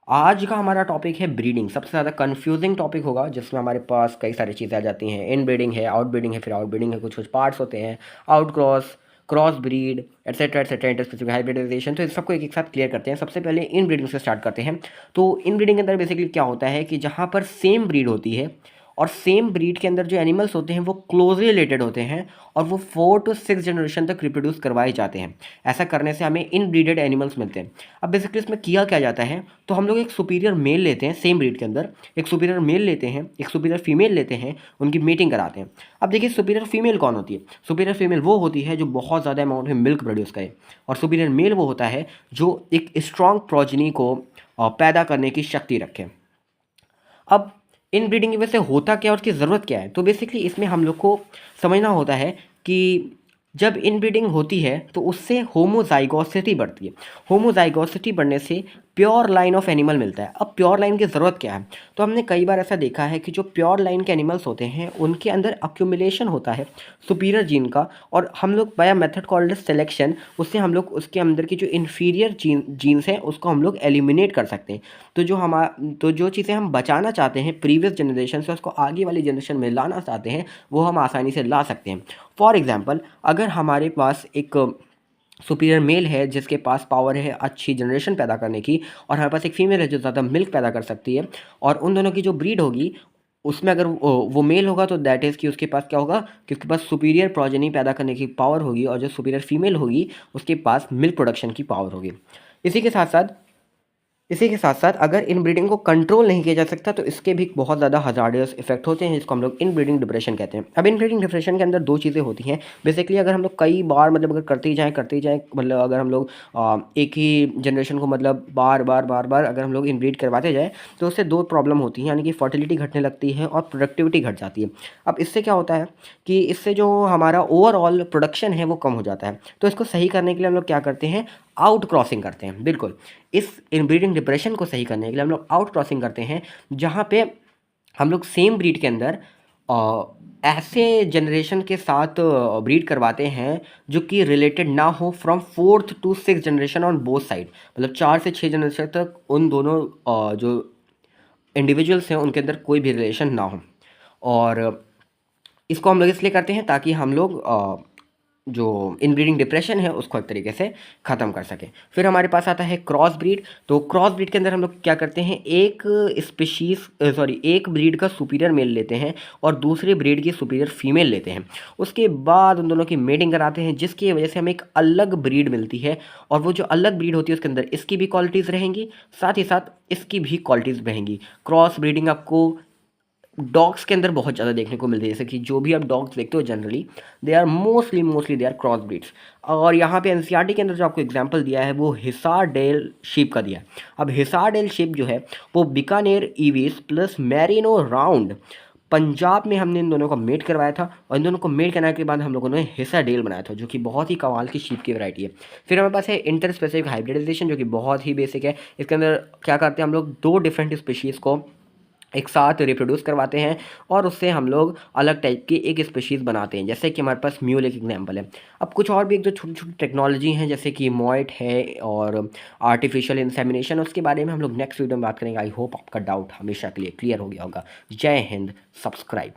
आज का हमारा टॉपिक है ब्रीडिंग। सबसे ज़्यादा कंफ्यूजिंग टॉपिक होगा जिसमें हमारे पास कई सारी चीज़ें आ जाती हैं। इन ब्रीडिंग है, आउट ब्रीडिंग है, फिर आउट ब्रीडिंग है, कुछ कुछ पार्ट्स होते हैं, out cross, cross breed, et cetera interspecific hybridisation. तो इस सबको एक एक साथ क्लियर करते हैं। सबसे पहले इन ब्रीडिंग से स्टार्ट करते हैं। तो इन ब्रीडिंग के अंदर बेसिकली क्या होता है कि जहाँ पर सेम ब्रीड होती है और सेम ब्रीड के अंदर जो एनिमल्स होते हैं वो क्लोजली रिलेटेड होते हैं और वो 4 to 6 जनरेशन तक रिप्रोड्यूस करवाए जाते हैं। ऐसा करने से हमें इनब्रीडेड एनिमल्स मिलते हैं। अब बेसिकली इसमें किया क्या जाता है, तो हम लोग एक सुपीरियर मेल लेते हैं सेम ब्रीड के अंदर, एक सुपीरियर मेल लेते हैं, एक सुपीरियर फीमेल लेते हैं, उनकी मीटिंग कराते हैं। अब देखिए सुपीरियर फीमेल कौन होती है। सुपीरियर फीमेल वो होती है जो बहुत ज़्यादा अमाउंट में मिल्क प्रोड्यूस करे, और सुपीरियर मेल वो होता है जो एक स्ट्रॉन्ग प्रोजनी को पैदा करने की शक्ति रखे। अब इन ब्रीडिंग की वजह से होता क्या है और उसकी ज़रूरत क्या है, तो बेसिकली इसमें हम लोग को समझना होता है कि जब इन ब्रीडिंग होती है तो उससे होमोजाइगोसिटी बढ़ती है। होमोजाइगोसिटी बढ़ने से प्योर लाइन ऑफ एनिमल मिलता है। अब प्योर लाइन की ज़रूरत क्या है, तो हमने कई बार ऐसा देखा है कि जो प्योर लाइन के एनिमल्स होते हैं उनके अंदर अक्यूमुलेशन होता है सुपीरियर जीन का, और हम लोग बाय मेथड कॉल्ड सिलेक्शन उससे हम लोग उसके अंदर की जो इन्फीरियर जीन्स हैं उसको हम लोग एलिमिनेट कर सकते हैं। तो जो चीज़ें हम बचाना चाहते हैं प्रीवियस जनरेशन से उसको आगे वाली जनरेशन में लाना चाहते हैं वो हम आसानी से ला सकते हैं। फॉर एग्ज़ाम्पल, अगर हमारे पास एक सुपीरियर मेल है जिसके पास पावर है अच्छी जनरेशन पैदा करने की, और हमारे पास एक फीमेल है जो ज़्यादा मिल्क पैदा कर सकती है, और उन दोनों की जो ब्रीड होगी उसमें अगर वो मेल होगा तो दैट इज़ कि उसके पास क्या होगा कि उसके पास सुपीरियर प्रोजेनी पैदा करने की पावर होगी, और जो सुपीरियर फीमेल होगी उसके पास मिल्क प्रोडक्शन की पावर होगी। इसी के साथ साथ इसी के साथ साथ अगर इनब्रीडिंग को कंट्रोल नहीं किया जा सकता तो इसके भी बहुत ज़्यादा हज़ार्डियस इफेक्ट होते हैं जिसको हम लोग इनब्रीडिंग डिप्रेशन कहते हैं। अब इनब्रीडिंग डिप्रेशन के अंदर दो चीज़ें होती हैं बेसिकली। अगर हम लोग कई बार मतलब अगर करते ही जाएँ मतलब अगर हम लोग एक ही जनरेशन को मतलब बार बार अगर हम लोग इनब्रीड करवाते जाएँ तो उससे दो प्रॉब्लम होती हैं, यानी कि फर्टिलिटी घटने लगती है और प्रोडक्टिविटी घट जाती है। अब इससे क्या होता है कि इससे जो हमारा ओवरऑल प्रोडक्शन है वो कम हो जाता है। तो इसको सही करने के लिए हम लोग क्या करते हैं, आउट क्रॉसिंग करते हैं। बिल्कुल, इस इनब्रीडिंग डिप्रेशन को सही करने के लिए हम लोग आउट क्रॉसिंग करते हैं, जहाँ पे हम लोग सेम ब्रीड के अंदर ऐसे जनरेशन के साथ ब्रीड करवाते हैं जो कि रिलेटेड ना हो from 4th to 6th generation on both side. मतलब 4 से 6 जनरेशन तक उन दोनों जो इंडिविजुअल्स हैं उनके अंदर कोई भी रिलेशन ना हो। और इसको हम लोग इसलिए करते हैं ताकि हम लोग जो इनब्रीडिंग डिप्रेशन है उसको एक तरीके से ख़त्म कर सकें। फिर हमारे पास आता है क्रॉस ब्रीड। तो क्रॉस ब्रीड के अंदर हम लोग क्या करते हैं, एक ब्रीड का सुपीरियर मेल लेते हैं और दूसरे ब्रीड की सुपीरियर फीमेल लेते हैं। उसके बाद उन दोनों की मेटिंग कराते हैं जिसकी वजह से हमें एक अलग ब्रीड मिलती है, और वो जो अलग ब्रीड होती है उसके अंदर इसकी भी क्वालिटीज़ रहेंगी, साथ ही साथ इसकी भी क्वालिटीज़ रहेंगी। क्रॉस ब्रीडिंग आपको डॉग्स के अंदर बहुत ज़्यादा देखने को मिलती है, जैसे कि जो भी आप डॉग्स देखते हो generally they are mostly they are cross breeds. और यहाँ पे एनसीईआरटी के अंदर जो आपको एग्जांपल दिया है वो हिसार डेल शीप का दिया है। अब हिसार डेल शीप जो है वो बीकानेर ईवीस प्लस मैरिनो राउंड पंजाब में हमने इन दोनों को मेट करवाया था, और इन दोनों को मेट करने के बाद हम लोगों ने हिस्सा डेल बनाया था जो कि बहुत ही कमाल की शीप की वैरायटी है। फिर हमारे पास है इंटर स्पेसिफिक हाइब्रिडाइजेशन जो कि बहुत ही बेसिक है। इसके अंदर क्या करते हैं, हम लोग दो डिफरेंट स्पीशीज़ को एक साथ रिप्रोड्यूस करवाते हैं और उससे हम लोग अलग टाइप की एक स्पीशीज़ बनाते हैं, जैसे कि हमारे पास म्यूल एक एग्जाम्पल है। अब कुछ और भी एक दो छोटी छोटी टेक्नोलॉजी हैं जैसे कि मॉइट है और आर्टिफिशियल इंसेमिनेशन, उसके बारे में हम लोग नेक्स्ट वीडियो में बात करेंगे। आई होप आपका डाउट हमेशा के लिए क्लियर हो गया होगा। जय हिंद, सब्सक्राइब।